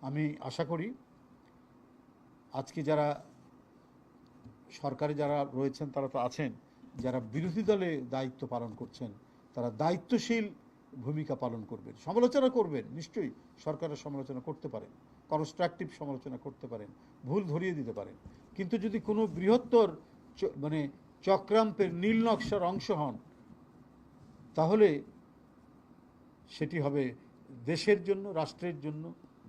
আমি আশা করি আজকে যারা সরকারে যারা রয়েছেন তারা তো আছেন, যারা বিরোধী দলে দায়িত্ব পালন করছেন তারা দায়িত্বশীল ভূমিকা পালন করবেন, সমালোচনা করবেন, নিশ্চয়ই সরকারের সমালোচনা করতে পারেন, কনস্ট্রাকটিভ সমালোচনা করতে পারেন, ভুল ধরিয়ে দিতে পারেন, কিন্তু যদি কোনো বৃহত্তর মানে চক্রান্তের নীল নকশার অংশ হন তাহলে সেটি হবে দেশের জন্য, রাষ্ট্রের জন্য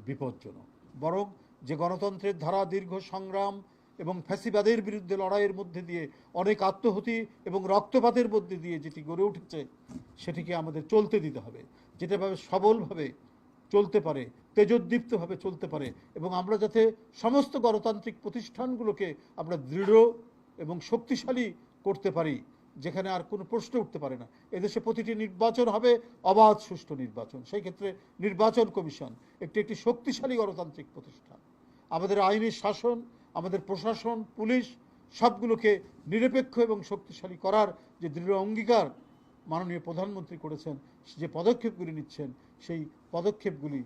বিপজ্জনক। বরং যে গণতন্ত্রের ধারা দীর্ঘ সংগ্রাম এবং ফ্যাসিবাদের বিরুদ্ধে লড়াইয়ের মধ্যে দিয়ে অনেক আত্মহতি এবং রক্তপাতের মধ্যে দিয়ে যেটি গড়ে উঠেছে সেটিকে আমাদের চলতে দিতে হবে, যেটাভাবে সবলভাবে চলতে পারে, তেজোদ্দীপ্তভাবে চলতে পারে, এবং আমরা যাতে সমস্ত গণতান্ত্রিক প্রতিষ্ঠানগুলোকে আমরা দৃঢ় এবং শক্তিশালী করতে পারি, যেখানে আর কোনো প্রশ্ন উঠতে পারে না। এদেশে প্রতিটি নির্বাচন হবে অবাধ সুষ্ঠু নির্বাচন, সেই ক্ষেত্রে নির্বাচন কমিশন একটি শক্তিশালী গণতান্ত্রিক প্রতিষ্ঠান। আমাদের আইনের শাসন, আমাদের প্রশাসন, পুলিশ সবগুলোকে নিরপেক্ষ এবং শক্তিশালী করার যে দৃঢ় অঙ্গীকার মাননীয় প্রধানমন্ত্রী করেছেন, যে পদক্ষেপগুলি নিচ্ছেন, সেই পদক্ষেপগুলি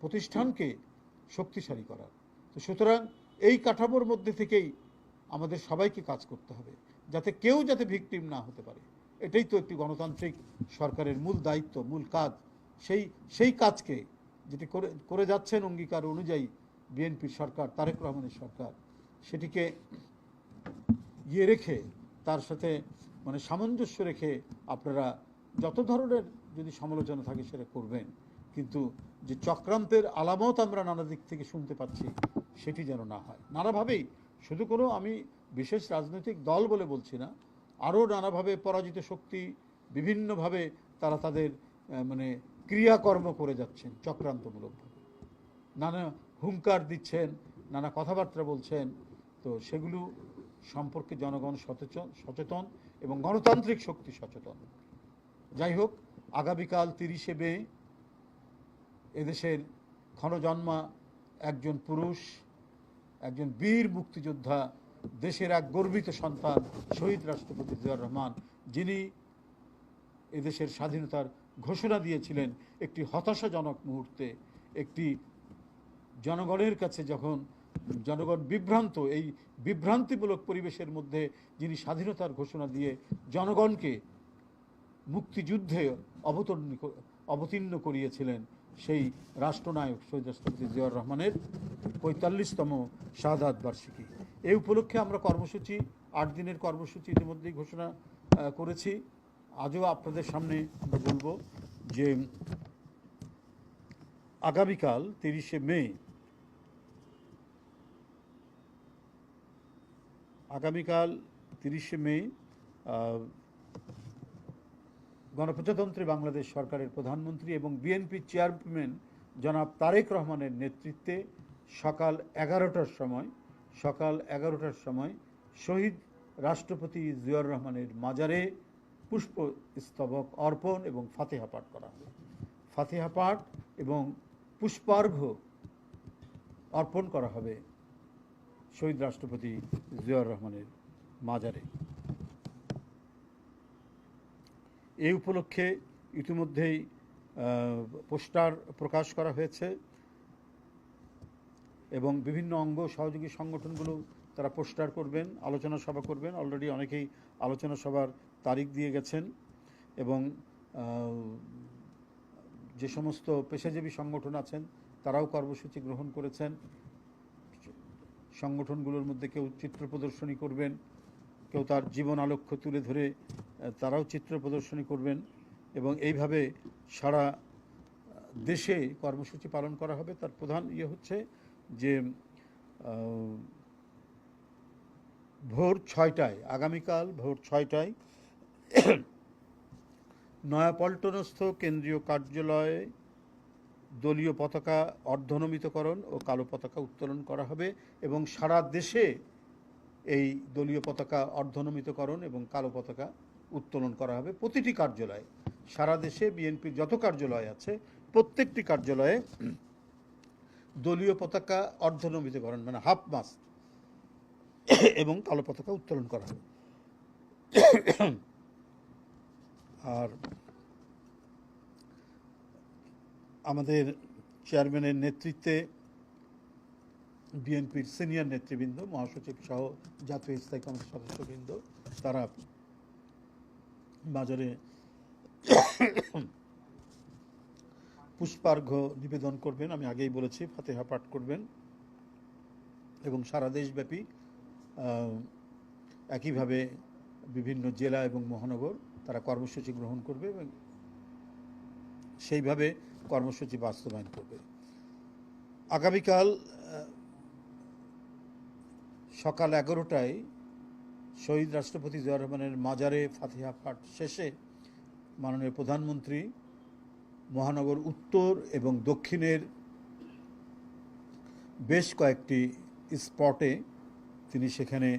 প্রতিষ্ঠানকে শক্তিশালী করার। তো সুতরাং এই কাঠামোর মধ্যে থেকেই আমাদের সবাইকে কাজ করতে হবে, যাতে কেউ যাতে ভিকটিম না হতে পারে। এটাই তো একটি গণতান্ত্রিক সরকারের মূল দায়িত্ব, মূল কাজ। সেই কাজকে যেটি করে যাচ্ছেন অঙ্গীকার অনুযায়ী বিএনপির সরকার, তারেক রহমানের সরকার, সেটিকে রেখে, তার সাথে সামঞ্জস্য রেখে আপনারা যত ধরনের যদি সমালোচনা থাকে সেটা করবেন, কিন্তু যে চক্রান্তের আলামত আমরা নানা দিক থেকে শুনতে পাচ্ছি সেটি যেন না হয়। নানাভাবেই, শুধু কোনো আমি বিশেষ রাজনৈতিক দল বলে বলছি না, আরও নানাভাবে পরাজিত শক্তি বিভিন্নভাবে তারা তাদের ক্রিয়াকর্ম করে যাচ্ছেন চক্রান্তমূলকভাবে, নানা হুঙ্কার দিচ্ছেন, নানা কথাবার্তা বলছেন। তো সেগুলো সম্পর্কে জনগণ সচেতন এবং গণতান্ত্রিক শক্তি সচেতন। যাই হোক, আগামীকাল 30শে মে এদেশের ক্ষণজন্মা একজন পুরুষ, একজন বীর মুক্তিযোদ্ধা, দেশের এক গর্বিত সন্তান শহীদ রাষ্ট্রপতি জিয়াউর রহমান, যিনি এদেশের স্বাধীনতার ঘোষণা দিয়েছিলেন একটি হতাশাজনক মুহূর্তে, একটি জনগণের কাছে যখন জনগণ বিভ্রান্ত, এই বিভ্রান্তিমূলক পরিবেশের মধ্যে যিনি স্বাধীনতার ঘোষণা দিয়ে জনগণকে মুক্তিযুদ্ধে অবতীর্ণ করিয়েছিলেন, সেই রাষ্ট্রনায়ক শহীদ রাষ্ট্রপতি জিয়াউর রহমানের ৪৫তম শাহাদাত বার্ষিকী। এই উপলক্ষে আমরা কর্মসূচি, ৮ দিনের কর্মসূচি ইতিমধ্যেই ঘোষণা করেছি। আজও আপনাদের সামনে আমরা বলবো যে আগামীকাল 30শে মে, আগামীকাল 30শে মে গণপ্রজাতন্ত্রী বাংলাদেশ সরকারের প্রধানমন্ত্রী এবং বিএনপির চেয়ারম্যান জনাব তারেক রহমানের নেতৃত্বে সকাল 11টার সময় শহীদ রাষ্ট্রপতি জিয়াউর রহমানের মাজারে পুষ্পস্তবক অর্পণ এবং ফাতিহা পাঠ করা হবে। ফাতিহা পাঠ এবং পুষ্পার্ঘ্য অর্পণ করা হবে শহীদ রাষ্ট্রপতি জিয়াউর রহমানের মাজারে। এই উপলক্ষে ইতিমধ্যেই পোস্টার প্রকাশ করা হয়েছে এবং বিভিন্ন অঙ্গ সহযোগী সংগঠনগুলো তারা পোস্টার করবেন, আলোচনা সভা করবেন। অলরেডি অনেকেই আলোচনা সভার তারিখ দিয়ে গেছেন এবং যে সমস্ত পেশাজীবী সংগঠন আছেন তারাও কর্মসূচি গ্রহণ করেছেন। সংগঠনগুলোর মধ্যে কেউ চিত্র প্রদর্শনী করবেন, কেউ তার জীবন আলক্ষ্য তুলে ধরে তারাও চিত্র প্রদর্শনী করবেন এবং এইভাবে সারা দেশে কর্মসূচি পালন করা হবে। তার প্রধান হচ্ছে যে ভোর 6টায়, আগামীকাল ভোর 6টায় নয়াপল্টনস্থ কেন্দ্রীয় কার্যালয়ে দলীয় পতাকা অর্ধনমিতকরণ ও কালো পতাকা উত্তোলন করা হবে এবং সারা দেশে এই দলীয় পতাকা অর্ধনমিতকরণ এবং কালো পতাকা উত্তোলন করা হবে। প্রতিটি কার্যালয়ে, সারা দেশে বিএনপির যত কার্যালয় আছে প্রত্যেকটি কার্যালয়ে দলীয় পতাকা অর্ধনমিতকরণ হাফ মাস্ট এবং কালো পতাকা উত্তোলন করা হবে। আর আমাদের চেয়ারম্যানের নেতৃত্বে বিএনপির সিনিয়র নেতৃবৃন্দ, মহাসচিব সহ জাতীয় স্থায়ী কমিটির সদস্যবৃন্দ, তারা বাজারে পুষ্পার্ঘ্য নিবেদন করবেন। আমি আগেই বলেছি, ফাতিহা পাঠ করবেন এবং সারা দেশব্যাপী একইভাবে বিভিন্ন জেলা এবং মহানগর তারা কর্মসূচি গ্রহণ করবে এবং সেইভাবে কর্মসূচি বাস্তবায়ন করবে। আগামীকাল সকাল 11টায় শহীদ রাষ্ট্রপতি জিয়াউর রহমানের মাজারে ফাতিহা পাঠ শেষে মাননীয় প্রধানমন্ত্রী মহানগর উত্তর এবং দক্ষিণের বেশ কয়েকটি স্পটে তিনি সেখানে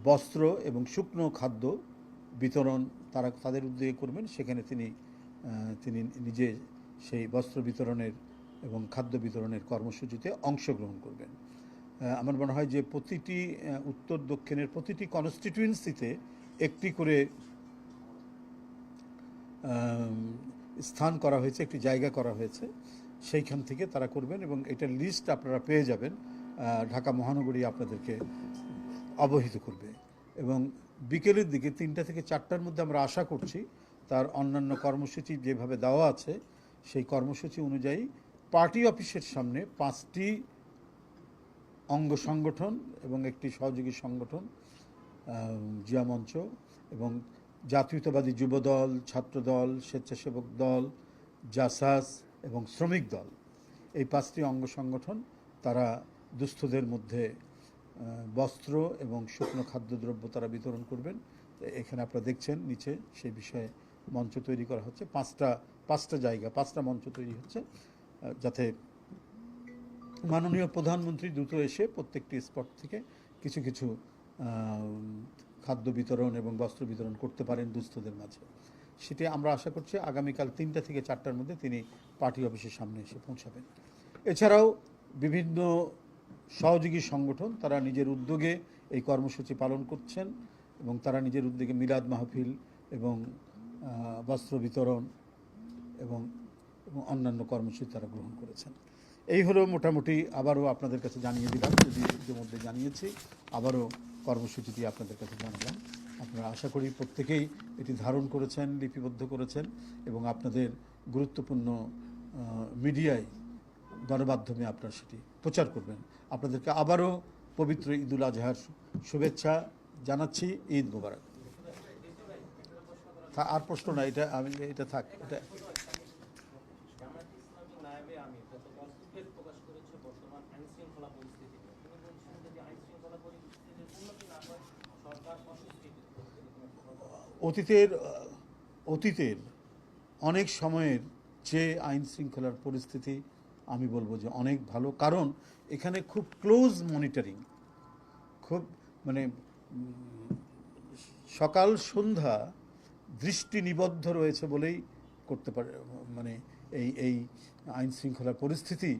বস্ত্র এবং শুকনো খাদ্য বিতরণ তাদের উদ্যোগে করবেন। সেখানে তিনি নিজে সেই বস্ত্র বিতরণের এবং খাদ্য বিতরণের কর্মসূচিতে অংশগ্রহণ করবেন। আমার মনে হয় যে প্রতিটি উত্তর দক্ষিণের প্রতিটি কনস্টিটিউয়েন্সিতে একটি করে স্থান করা হয়েছে, একটি জায়গা করা হয়েছে, সেইখান থেকে তারা করবেন এবং এটার লিস্ট আপনারা পেয়ে যাবেন। ঢাকা মহানগরী আপনাদেরকে অবহিত করবে এবং বিকেলের দিকে 3টা থেকে 4টার মধ্যে আমরা আশা করছি তার অন্যান্য কর্মসূচি যেভাবে দেওয়া আছে সেই কর্মসূচি অনুযায়ী পার্টি অফিসের সামনে 5টি অঙ্গ সংগঠন এবং একটি সহযোগী সংগঠন জিয়া মঞ্চ এবং জাতীয়তাবাদী যুবদল, ছাত্রদল, স্বেচ্ছাসেবক দল, জাসাস এবং শ্রমিক দল, এই 5টি অঙ্গ সংগঠন তারা দুস্থদের মধ্যে বস্ত্র এবং শুকনো খাদ্যদ্রব্য তারা বিতরণ করবেন। এখানে আপনারা দেখছেন নিচে সেই বিষয়ে মঞ্চ তৈরি করা হচ্ছে। 5টা জায়গা, 5টা মঞ্চ তৈরি হচ্ছে যাতে মাননীয় প্রধানমন্ত্রী দ্রুত এসে প্রত্যেকটি স্পট থেকে কিছু কিছু খাদ্য বিতরণ এবং বস্ত্র বিতরণ করতে পারেন দুস্থদের মাঝে। সেটি আমরা আশা করছি আগামীকাল 3টা থেকে 4টার মধ্যে তিনি পার্টি অফিসের সামনে এসে পৌঁছাবেন। এছাড়াও বিভিন্ন সহযোগী সংগঠন তারা নিজের উদ্যোগে এই কর্মসূচি পালন করছেন এবং তারা নিজের উদ্যোগে মিলাদ মাহফিল এবং বস্ত্র বিতরণ এবং অন্যান্য কর্মসূচি তারা গ্রহণ করেছেন। এই হলো মোটামুটি, আবারও আপনাদের কাছে জানিয়ে দিলাম, যদি ইতিমধ্যে জানিয়েছি, আবারও কর্মসূচিটি আপনাদের কাছে জানালাম। আপনারা আশা করি প্রত্যেকেই এটি ধারণ করেছেন, লিপিবদ্ধ করেছেন এবং আপনাদের গুরুত্বপূর্ণ মিডিয়ায়, গণমাধ্যমে আপনারা সেটি প্রচার করবেন। আপনাদেরকে আবারও পবিত্র ঈদুল আজহার শুভেচ্ছা জানাচ্ছি। ঈদ মোবারক। আর প্রশ্ন না, এটা থাক। এটা অতীতের অনেক সময়ের যে আইন শৃঙ্খলার পরিস্থিতি আমি বলবো যে অনেক ভালো, কারণ এখানে খুব ক্লোজ মনিটরিং, খুব মানে সকাল সন্ধ্যা দৃষ্টি নিবদ্ধ রয়েছে বলেই করতে পারে, মানে এই আইন শৃঙ্খলার পরিস্থিতি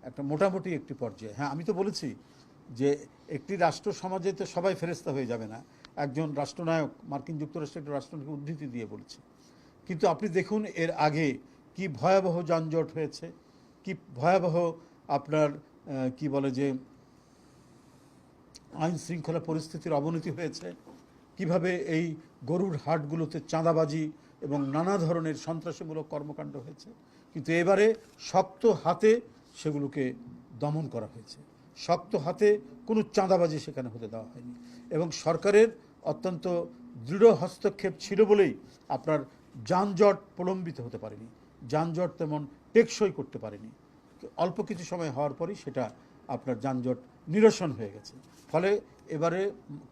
একটা মোটামুটি একটি পর্যায়ে। হ্যাঁ, আমি তো বলেছি যে একটি রাষ্ট্র সমাজে তো সবাই ফেরেস্তা হয়ে যাবে না। একজন রাষ্ট্রনায়ক, মার্কিন যুক্তরাষ্ট্রের একটা রাষ্ট্রনায়ক উদ্ধৃতি দিয়ে বলেছে, কিন্তু আপনি দেখুন এর আগে কি ভয়াবহ যানজট হয়েছে, কি ভয়াবহ আপনার কি বলে যে আইন শৃঙ্খলা পরিস্থিতির অবনতি হয়েছে, কিভাবে এই গরুর হাটগুলোতে চাঁদাবাজি এবং নানা ধরনের সন্ত্রাসীমূলক কর্মকাণ্ড হয়েছে, কিন্তু এবারে শক্ত হাতে সেগুলোকে দমন করা হয়েছে। শক্ত হাতে কোনো চাঁদাবাজি সেখানে হতে দেওয়া হয়নি এবং সরকারের অত্যন্ত দৃঢ় হস্তক্ষেপ ছিল বলেই আপনার যানজট প্রলম্বিত হতে পারেনি, যানজট তেমন টেকসই করতে পারেনি। অল্প কিছু সময় হওয়ার পরই সেটা আপনার যানজট নিরসন হয়ে গেছে। ফলে এবারে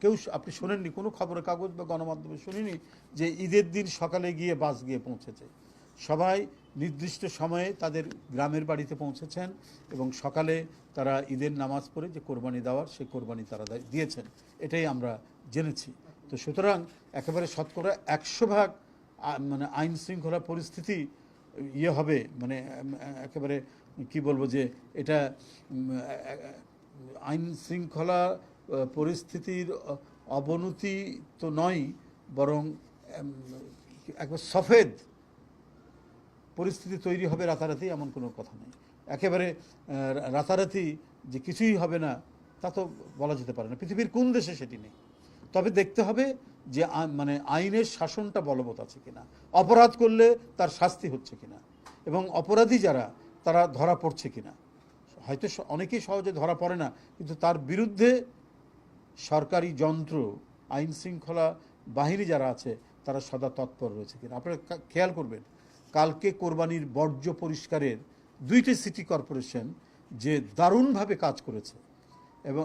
কেউ, আপনি শোনেননি কোনো খবরের কাগজ বা গণমাধ্যমে শুনিনি যে ঈদের দিন সকালে গিয়ে বাস গিয়ে পৌঁছেছে। সবাই নির্দিষ্ট সময়ে তাদের গ্রামের বাড়িতে পৌঁছেছেন এবং সকালে তারা ঈদের নামাজ পড়ে যে কোরবানি দেওয়ার সেই কোরবানি তারা দিয়েছেন, এটাই আমরা জেনেছি। তো সুতরাং একেবারে শতকরা 100% মানে আইন শৃঙ্খলা পরিস্থিতি হবে, মানে একেবারে কি বলবো যে এটা আইন শৃঙ্খলা পরিস্থিতির অবনতি তো নয়, বরং একবার সফেদ পরিস্থিতি তৈরি হবে রাতারাতি, এমন কোনো কথা নেই। একেবারে রাতারাতি যে কিছুই হবে না তা তো বলা যেতে পারে না, পৃথিবীর কোন দেশে সেটি নেই। তবে দেখতে হবে যে মানে আইনের শাসনটা বলবৎ আছে কিনা, অপরাধ করলে তার শাস্তি হচ্ছে কিনা, এবং অপরাধী যারা তারা ধরা পড়ছে কিনা। হয়তো অনেকেই সহজে ধরা পড়ে না, কিন্তু তার বিরুদ্ধে সরকারি যন্ত্র, আইন শৃঙ্খলা বাহিনী যারা আছে তারা সদা তৎপর রয়েছে কিনা। আপনারা খেয়াল করবেন, কালকে কোরবানির বর্জ্য পরিষ্কারের 2টি সিটি কর্পোরেশন যে দারুণভাবে কাজ করেছে, এবং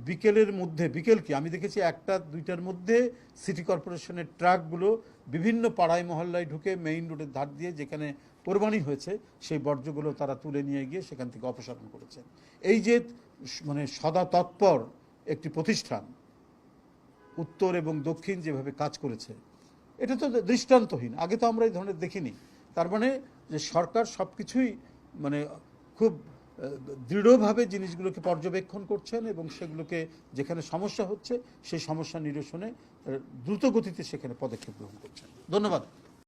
বিকেলের মধ্যে, বিকেল কি আমি দেখেছি 1টা 2টার মধ্যে সিটি কর্পোরেশনের ট্রাকগুলো বিভিন্ন পাড়ায় মহল্লায় ঢুকে মেইন রোডের ধার দিয়ে যেখানে কোরবানি হয়েছে সেই বর্জ্যগুলো তারা তুলে নিয়ে গিয়ে সেখান থেকে অপসারণ করেছে। এই যে মানে সদা তৎপর একটি প্রতিষ্ঠান উত্তর এবং দক্ষিণ যেভাবে কাজ করেছে, এটা তো দৃষ্টান্তহীন। আগে তো আমরা এই ধরনের দেখিনি। তার মানে যে সরকার সব কিছুই মানে খুব দৃঢ়ভাবে জিনিসগুলোকে পর্যবেক্ষণ করছেন এবং সেগুলোকে যেখানে সমস্যা হচ্ছে সেই সমস্যা নিরসনে দ্রুত গতিতে সেখানে পদক্ষেপ গ্রহণ করছেন। ধন্যবাদ।